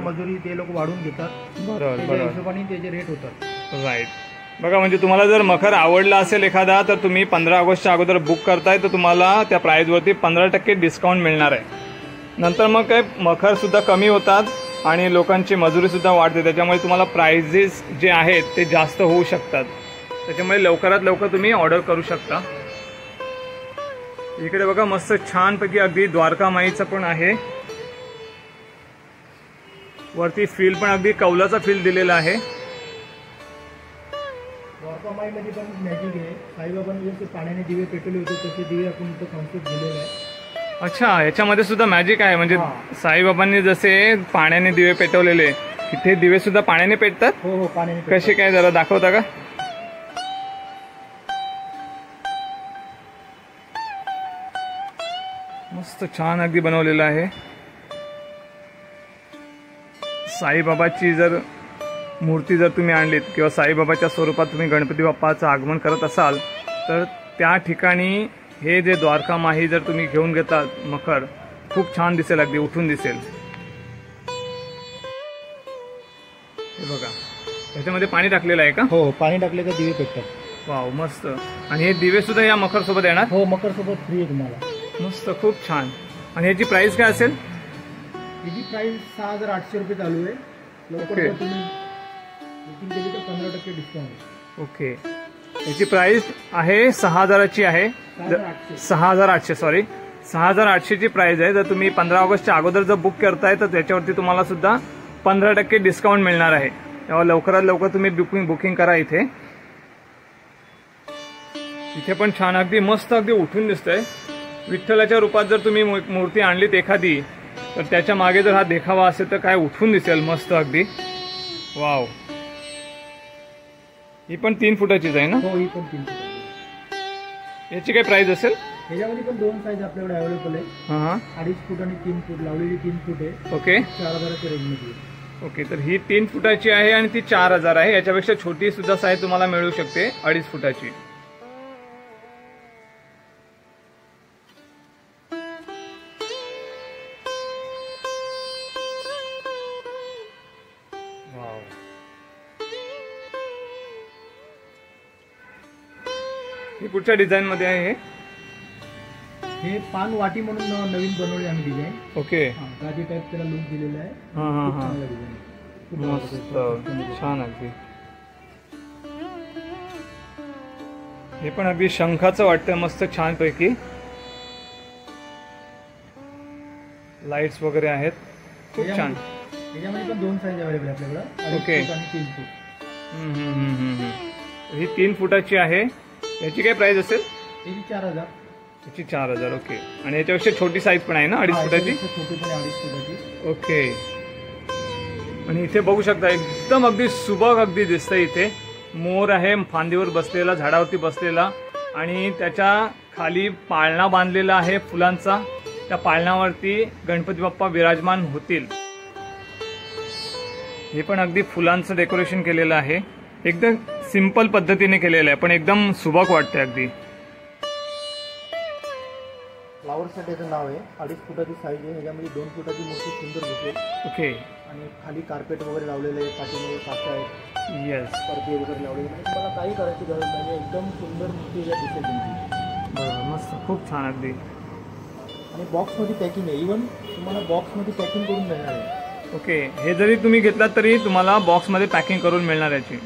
मजुरी ते लोक वाढून घेतात. त्याच्या हिशोबाने त्याचे रेट होतात.
राईट. बघा म्हणजे तुम्हाला जर मखर आवडला असेल एखादा तर तुम्ही 15 ऑगस्टच्या अगोदर बुक करताय तर तुम्हाला त्या प्राईजवरती 15% डिस्काउंट मिळणार आहे. नंतर मग काय मखरसुद्धा कमी होतात आणि लोकांची मजुरीसुद्धा वाढते. त्याच्यामुळे तुम्हाला प्राइजेस जे आहेत ते जास्त होऊ शकतात. त्याच्यामुळे लवकरात लवकर तुम्ही ऑर्डर करू शकता. इकडे बघा मस्त छानपैकी अगदी द्वारका माईचं पण आहे. वरती फील पण अगदी कौलाचा फील दिलेला आहे.
द्वारका माईमध्ये पण मॅजिक आहे. साईबाबांनी जसे पाण्याने दिवे पेटवले होते तसे दिवे आपण इथं कॉन्सेप्ट दिलेला आहे.
अच्छा, याच्यामध्ये सुद्धा मॅजिक आहे. म्हणजे साईबाबांनी जसे पाण्याने दिवे पेटवलेले तिथे दिवे सुद्धा पाण्याने पेटतात.
हो हो, पाण्याने.
कसे काय जरा दाखवता का? मस्त छान अगदी बनवलेलं आहे. साईबाबाची जर मूर्ती जर तुम्ही आणलीत किंवा साईबाबाच्या स्वरूपात तुम्ही गणपती बाप्पाचं आगमन करत असाल तर त्या ठिकाणी हे जे द्वारका माही जर तुम्ही घेऊन घेतात मखर खूप छान दिसेल. अगदी उठून दिसेल. हे बघा ह्याच्यामध्ये पाणी टाकलेलं आहे का?
हो, पाणी टाकले का दिवे पेटतात.
वाव, मस्त. आणि हे दिवे सुद्धा या मखर सोबत येणार?
हो, मकर सोबत फ्री आहे तुम्हाला.
मस्त, खूप छान. आणि याची प्राइस काय असेल?
याची प्राइस 6,800 रुपये चालू आहे. लवकर तुम्ही बुकिंग केली तर 15% डिस्काउंट.
ओके. याची प्राइस आहे 6,000ची आहे. 6,800 सॉरी 6,800 ची प्राइस आहे. जर तुम्ही 15 ऑगस्टच्या अगोदर जर बुक करताय तर त्याच्यावरती तुम्हाला सुद्धा 15% डिस्काउंट मिळणार आहे. तेव्हा लवकरात लवकर तुम्ही बुकिंग करा. इथे पण छान अगदी मस्त अगदी उठून दिसतंय. विठ्ठलाच्या रूपात जर तुम्ही मूर्ती आणलीत एखादी तर त्याच्या मागे जर हा देखावा असेल तर काय उठून दिसेल मस्त अगदी. वाव. ही पण 3 फुटाचीच आहे ना?
हो, ही पण 3 फुटाची.
याची काय प्राइस असेल?
याच्यामध्ये पण 2 साईज आपल्याकडे अवेलेबल आहे. 2.5 फूट आणि 3 फूट. लावलेली 3 फूट आहे.
ओके.
4,000च्या रेंजमध्ये.
ओके, तर ही 3 फुटाची आहे आणि ती 4,000 आहे. याच्यापेक्षा छोटी सुद्धा साईज तुम्हाला मिळू शकते 2.5 फुटाची. ही कुठच्या डिझाईन मध्ये आहे?
हे पान वाटी म्हणून नवीन बनवले आम्ही डिझाईन.
ओके.
गादी टाइप त्याला लुक दिलेला आहे.
मस्त छान अगदी. हे पण अगदी शंखाचं वाटतं मस्त छान पैकी. लाईट्स वगैरे आहेत. खूप छान.
याच्यामध्ये पण 2 साईज अवेलेबल आहे आपल्याकडे.
ओके.
3 फूट.
ही 3 फुटाची आहे. याची काय प्राइस असेल?
याची 4,000.
याची 4,000. ओके. आणि याच्यापेक्षा छोटी साईज पण आहे ना 2.5 फुटाची?
छोटी पण 2.5 फुटाची.
ओके. आणि इथे बघू शकता एकदम अगदी सुबक अगदी दिसतंय. इथे मोर आहे फांदीवर बसलेला, झाडावरती बसलेला आणि त्याच्या खाली पाळणा बांधलेला आहे फुलांचा. त्या पाळण्यावरती गणपती बाप्पा विराजमान होतील. हे पण अगदी फुलांचं डेकोरेशन केलेलं आहे. एकदम सिंपल पद्धतीने केलेलं आहे पण एकदम सुबक वाटते अगदी.
फ्लावरसाठी याचं नाव आहे. 2.5 फुटाची साईज आहे. ह्याच्यामध्ये 2 फुटाची मूर्ती सुंदर दिसेल.
ओके.
आणि खाली कार्पेट वगैरे लावलेलं आहे. पाठीमध्ये काचा आहेत.
येस.
पडदे वगैरे लावलेले म्हणजे तुम्हाला काही करायची गरज नाही. एकदम सुंदर मूर्ती याच्यात दिसेल तुमची.
मस्त, खूप छान अगदी.
आणि बॉक्समध्ये पॅकिंग आहे. इव्हन तुम्हाला बॉक्समध्ये पॅकिंग करून मिळणार आहे.
ओके. हे जरी तुम्ही घेतलात तरी तुम्हाला बॉक्समध्ये पॅकिंग करून मिळणार याची.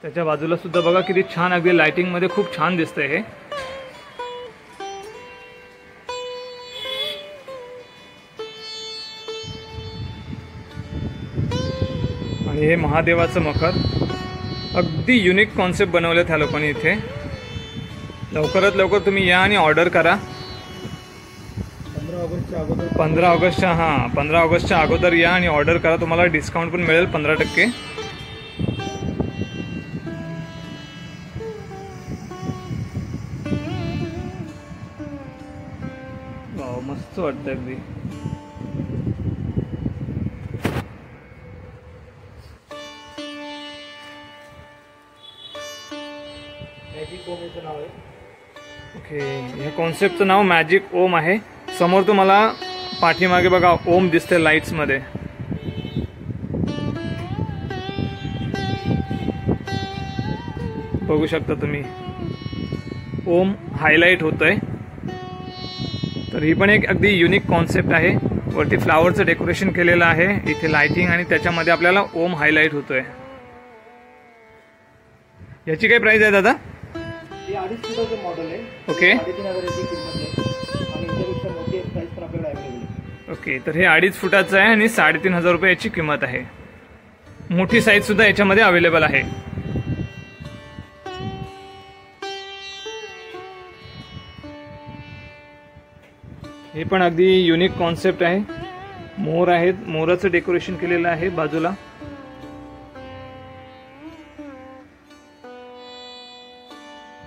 त्याच्या बाजूला सुद्धा बघा किती छान अगदी लाइटिंग मध्ये खूप छान दिसतंय हे. आणि हे महादेवाचं मखर अगदी युनिक कॉन्सेप्ट बनवलेत ह्या लोकांनी इथे. लवकरात लवकर तुम्ही या आणि ऑर्डर करा. 15 ऑगस्टच्या अगोदर या आणि ऑर्डर करा. तुम्हाला डिस्काउंट पण मिळेल 15%. मस्त वाटतं अगदी.
मॅजिक ओमचं नाव आहे.
ओके, ह्या कॉन्सेप्टचं नाव मॅजिक ओम आहे. समोर तुम्हाला पाठीमागे बघा ओम दिसते लाईट्स मध्ये. बघू शकता तुम्ही ओम हायलाइट होतोय. तर ही पण एक अगदी युनिक कॉन्सेप्ट आहे. वरती फ्लावरचं डेकोरेशन केलेलं आहे, इथे लाइटिंग आणि त्याच्यामध्ये आपल्याला ओम हायलाइट होतोय. याची काय प्राइस आहे दादा?
हे 2.5 फुटाचं मॉडेल आहे.
ओके
3,500 याची किंमत आहे आणि याच्यापेक्षा मोठी प्राइस पण आपल्याला अवेलेबल आहे.
ओके, तर हे 2.5 फुटाचं आहे आणि 3,500 रुपये याची किंमत आहे. मोठी साईज सुद्धा याच्यामध्ये अवेलेबल आहे. हे पण अगदी युनिक कॉन्सेप्ट आहे. मोर आहेत, मोराचं डेकोरेशन केलेलं आहे बाजूला.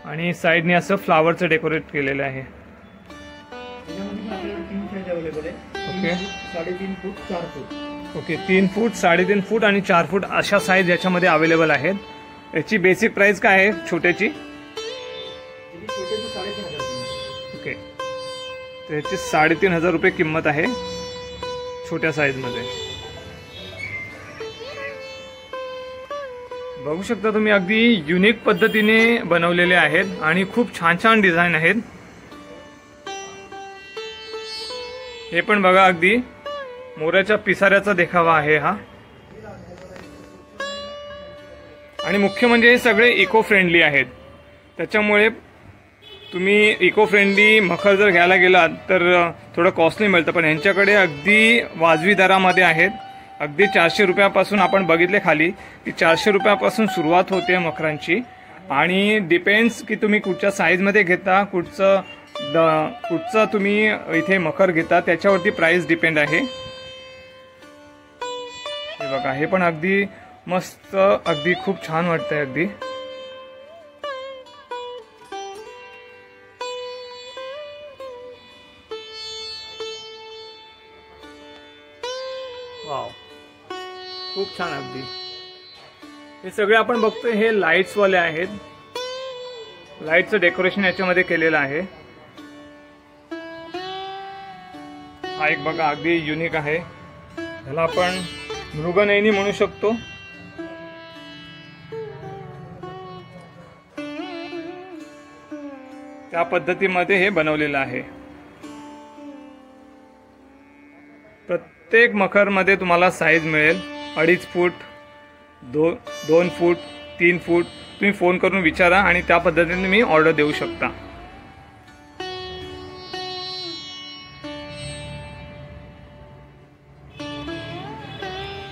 आणि साईडने असं फ्लावरचं डेकोरेट केलेलं आहे.
त्याच्यामध्ये आपल्याला 3 साईज अवेलेबल आहे.
ओके
3.5 फूट 4 फूट.
ओके, 3 फूट 3.5 फूट आणि 4 फूट अशा साईज याच्यामध्ये अवेलेबल आहेत. याची बेसिक प्राइस काय आहे छोट्याची?
छोट्याची 3,500.
ओके, तर याची 3,500 रुपये किंमत आहे छोट्या साईजमध्ये. बघू शकता तुम्ही अगदी युनिक पद्धतीने बनवलेले आहेत आणि खूप छान छान डिझाईन आहेत. हे पण बघा अगदी मोराच्या पिसाऱ्याचा देखावा आहे हा. आणि मुख्य म्हणजे हे सगळे इको फ्रेंडली आहेत. त्याच्यामुळे तुम्ही इको फ्रेंडली मखर जर घ्यायला गेलात तर थोडं कॉस्टली मिळतं, पण यांच्याकडे अगदी वाजवी दरामध्ये आहेत. अगदी 400 रुपयापासून आपण बघितले खाली की 400 रुपयापासून सुरुवात होते मखरांची. आणि डिपेंड्स की तुम्ही कुठच्या साईजमध्ये घेता, कुठचं तुम्ही इथे मखर घेता त्याच्यावरती प्राइस डिपेंड आहे. हे बघा, हे पण अगदी मस्त, अगदी खूप छान वाटतंय अगदी. वाव, खूप छान अगदी. हे सगळे आपण बघतोय हे लाईट्स वाले आहेत. लाईटचं डेकोरेशन याच्यामध्ये केलेलं आहे. हा एक बघा अगदी युनिक आहे. ह्याला आपण मृगनयनी म्हणू शकतो. त्या पद्धतीमध्ये हे बनवलेलं आहे. प्रत्येक मखर मध्ये तुम्हाला साईज मिळेल 2.5 फूट, 2 फूट, 3 फूट. तुम्ही फोन करून विचारा आणि त्या पद्धतीने तुम्ही ऑर्डर देऊ शकता.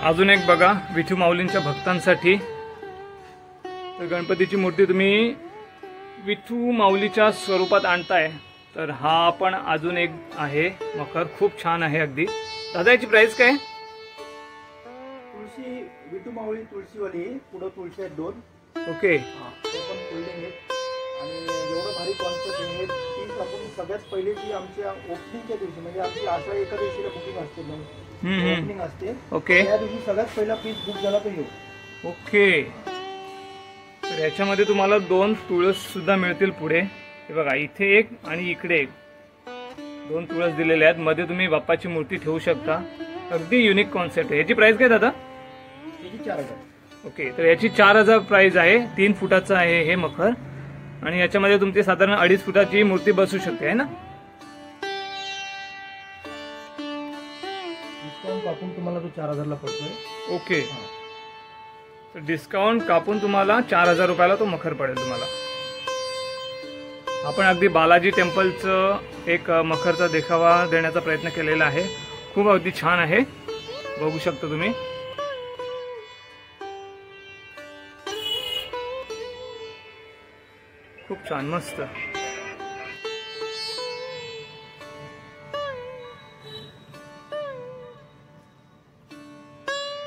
अजून एक बघा विठू माऊलींच्या भक्तांसाठी. तर गणपतीची मूर्ती तुम्ही विठू माऊलीच्या स्वरूपात आणताय तर हा पण अजून एक आहे मखर. खूप छान आहे अगदी. दादा याची प्राइस काय?
तुळशी विठू माऊली तुळशीवाली, पुढं तुळशी आहेत 2.
ओके,
ते पण फोल्डिंग आहेत आणि एवढं भारी कॉन्सेप्ट आहे. ती आपण सगळ्यात पहिली जी आमच्या ओपनिंगच्या दिवशी म्हणजे आमची आषाढी एकादशीला बुकिंग असते, ओपनिंग असते.
ओके,
त्या दिवशी सगळ्यात पहिला पीस बुक झाला तो येऊ.
ओके. तर याच्यामध्ये तुम्हाला 2 तुळस सुद्धा मिळतील पुढे. हे बघा, इथे एक आणि इकडे एक, 2 तुळस दिलेले आहेत. मध्ये तुम्ही बाप्पाची मूर्ती ठेवू शकता. अगदी युनिक कॉन्सेप्ट आहे. याची प्राइस काय दादा?
त्याची 4,000.
ओके, तर याची 4,000 प्राइस आहे. 3 फुटाचं आहे हे मखर आणि याच्यामध्ये तुमची साधारण 2.5 फुटाची मूर्ती बसू शकते आहे ना.
डिस्काउंट कापून तुम्हाला तो 4,000ला पडतोय.
ओके, तर डिस्काउंट कापून तुम्हाला 4,000 रुपयाला तो मखर पडेल तुम्हाला. आपण अगदी बालाजी टेम्पलचं एक मखरचा देखावा देण्याचा प्रयत्न केलेला आहे. खूप अगदी छान आहे, बघू शकता तुम्ही. खूप छान, मस्त.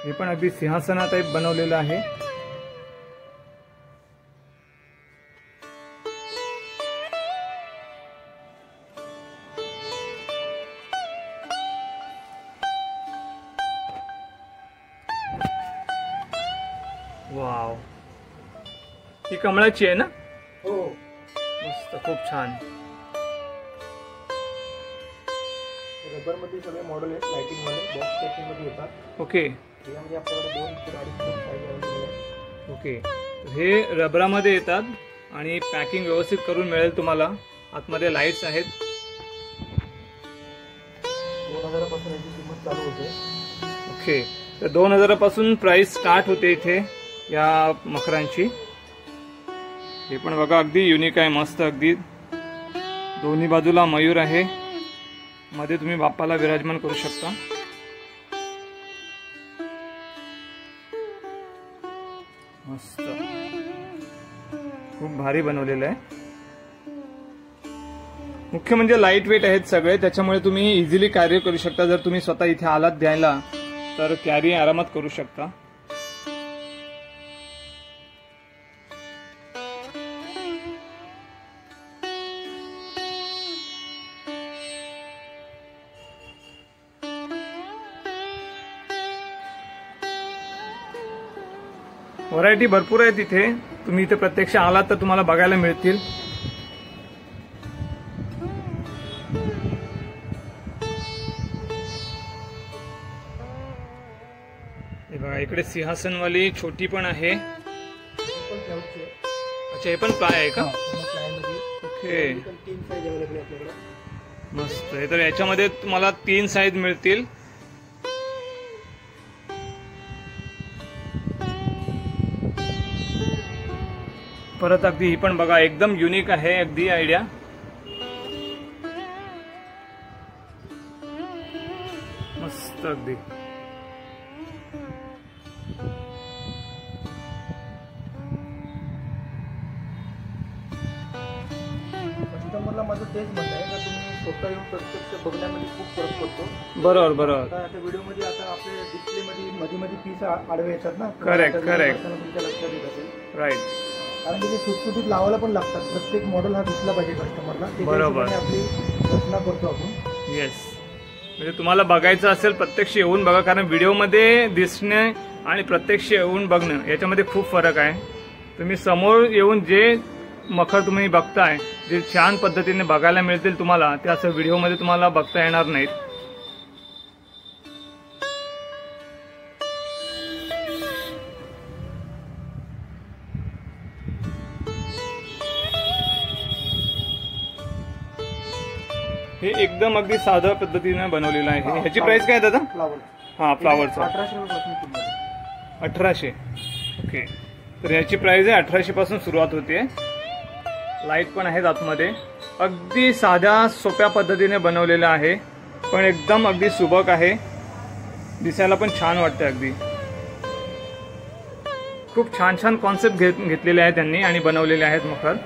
हे पण अगदी सिंहासना टाइप बनवलेलं आहे. वाव, ही कमळाची आहे ना?
हो,
मस्त, खूप छान.
रबर मध्ये सगळे मॉडेल आहेत, लाइटिंग वाले बॉक्स पॅकिंग मध्ये येतात.
ओके
यामध्ये आपल्याकडे 2 ते 2.5 साईज अवेलेबल आहे.
ओके, हे रबरामध्ये येतात आणि पॅकिंग व्यवस्थित करून मिळेल तुम्हाला. आतमध्ये लाईट्स आहेत.
2000 पासून याची किंमत चालू होते.
ओके, तर 2000 पासून प्राइस स्टार्ट होते इथे या मकरांची. हे पण बघा, अगदी युनिक आहे, मस्त अगदी. दोन्ही बाजूला मयूर आहे, मध्ये तुम्ही बाप्पाला विराजमान करू शकता. मस्त, खूप भारी बनवलेलं आहे. मुख्य म्हणजे लाईट वेट आहेत सगळे, त्याच्यामुळे तुम्ही इझिली कॅरी करू शकता. जर तुम्ही स्वतः इथे आलात द्यायला तर कॅरी आरामात करू शकता. व्हरायटी भरपूर आहे तिथे. तुम्ही इथे प्रत्यक्ष आलात तर तुम्हाला बघायला मिळतील. हे बघा, इकडे सिंहासनवाली छोटी पण आहे. अच्छा, हे पण प्लाय आहे का? ओके,
3 साईज अवेलेबल आहे आपल्याकडे.
मस्त. हे तर याच्यामध्ये तुम्हाला 3 साईज मिळतील. परत अगदी ही पण बघा, एकदम युनिक आहे अगदी आयडिया. मस्त अगदी.
कस्टमरला माझं तेच म्हणणं आहे का तुम्ही स्वतः येऊन प्रत्यक्ष बघण्यामध्ये खूप फरक पडतो.
बरोबर बरोबर.
आता व्हिडिओमध्ये आता आपल्या डिस्प्लेमध्ये मध्ये पीस आडवे येतात ना.
Correct correct.
तुमच्या लक्षात येत असेल.
राईट.
कारण की ते सुटसुटीत लावायला पण लागतात. प्रत्येक मॉडेल हा दिसला पाहिजे कस्टमरला.
बरोबर.
आपली रचना करतो आपण.
येस, म्हणजे तुम्हाला बघायचं असेल प्रत्यक्ष येऊन बघा, कारण व्हिडिओमध्ये दिसणे आणि प्रत्यक्ष येऊन बघणं याच्यामध्ये खूप फरक आहे. तुम्ही समोर येऊन जे मखर तुम्ही बघताय, जे छान पद्धतीने बघायला मिळतील तुम्हाला, ते असं व्हिडिओमध्ये तुम्हाला बघता येणार नाहीत. हे एकदम अगदी साध्या पद्धतीने बनवलेलं आहे. ह्याची प्राइस काय दादा?
फ्लावर.
हा, फ्लावरचा
1800 रुपयापासून किंमत आहे.
1800. ओके, तर ह्याची प्राइस आहे 1800 पासून सुरुवात होते. लाईट पण आहेत आतमध्ये. अगदी साध्या सोप्या पद्धतीने बनवलेलं आहे, पण एकदम अगदी सुबक आहे. दिसायला पण छान वाटतं अगदी. खूप छान छान कॉन्सेप्ट घेतलेले आहेत त्यांनी आणि बनवलेले आहेत मखर.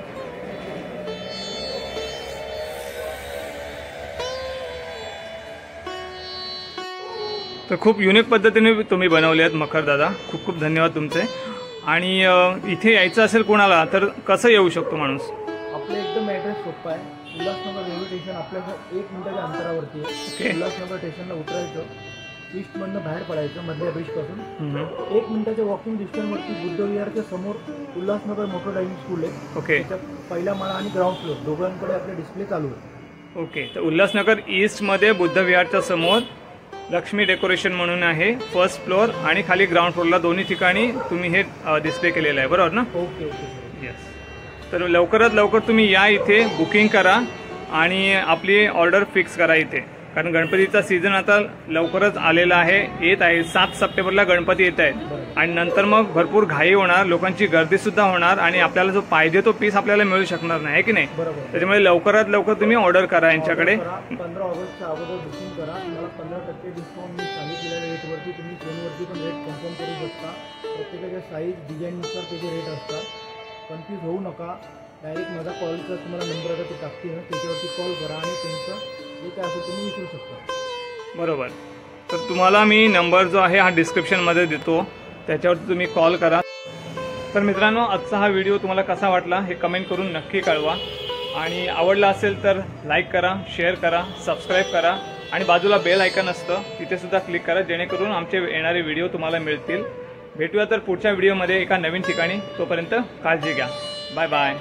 तर खूप युनिक पद्धतीने तुम्ही बनवले आहेत मखर दादा. खूप खूप धन्यवाद तुमचे. आणि इथे यायचं असेल कोणाला तर कसं येऊ शकतो माणूस?
आपलं एकदम ॲड्रेस सोपा आहे. उल्हासनगर रेल्वे स्टेशन आपल्याला 1 मिनिटाच्या अंतरावरती आहे. उल्हासनगर स्टेशनला उतरायचं, ईस्टमधनं बाहेर पडायचं मधल्या ब्रिजपासून. 1 मिनिटाच्या वॉकिंग डिस्टन्सवरती बुद्ध विहारच्या समोर उल्हासनगर मोटर ड्रायव्हिंग स्कूल आहे.
ओके,
पहिला माळा आणि ग्राउंड फ्लोर दोघांकडे आपले डिस्प्ले चालू आहे.
ओके, तर उल्हासनगर ईस्टमध्ये बुद्ध विहारच्या समोर लक्ष्मी डेकोरेशन म्हणून आहे. फर्स्ट फ्लोअर आणि खाली ग्राउंड फ्लोअरला दोन्ही ठिकाणी तुम्ही हे डिस्प्ले केलेलं आहे, बरोबर ना?
Okay okay.
येस. तर लवकरात लवकर तुम्ही या इथे, बुकिंग करा आणि आपली ऑर्डर फिक्स करा इथे. कारण गणपतीचा सीझन आता लवकरच आलेला आहे, येत आहे. 7 सप्टेंबरला गणपती येत आहेत आणि नंतर मग भरपूर घाई होणार, लोकांची गर्दी सुद्धा होणार आणि आपल्याला जो पाहिजे तो पीस आपल्याला मिळू शकणार नाही, की नाही? त्याच्यामुळे लवकरात लवकर तुम्ही ऑर्डर करा यांच्याकडे.
15 ऑगस्टच्या अगोदर बुकिंग करा. तुम्हाला 15% डिस्काउंट मी सांगितलेल्या रेटवरती तुम्ही फोनवरती पण रेट कन्फर्म करू शकता. प्रत्येकाच्या साईज डिझाईननुसार त्याचे रेट असतात. कन्फ्यूज होऊ नका. डायरेक्ट माझा कॉलचा तुम्हाला नंबर आता ते टाकते ना, त्याच्यावरती कॉल करा आणि तुमचं जे काय असेल तुम्ही विचारू शकता.
बरोबर. तर तुम्हाला मी नंबर जो आहे हा डिस्क्रिप्शनमध्ये देतो, त्याच्यावरती तुम्ही कॉल करा. तर मित्रांनो, आजचा हा व्हिडिओ तुम्हाला कसा वाटला हे कमेंट करून नक्की कळवा. आणि आवडला असेल तर लाईक करा, शेअर करा, सबस्क्राईब करा आणि बाजूला बेल आयकॉन असतं तिथे सुद्धा क्लिक करा, जेणेकरून आमचे येणारे व्हिडिओ तुम्हाला मिळतील. भेटूया तर पुढच्या व्हिडिओमध्ये एका नवीन ठिकाणी. तोपर्यंत काळजी घ्या. Bye bye.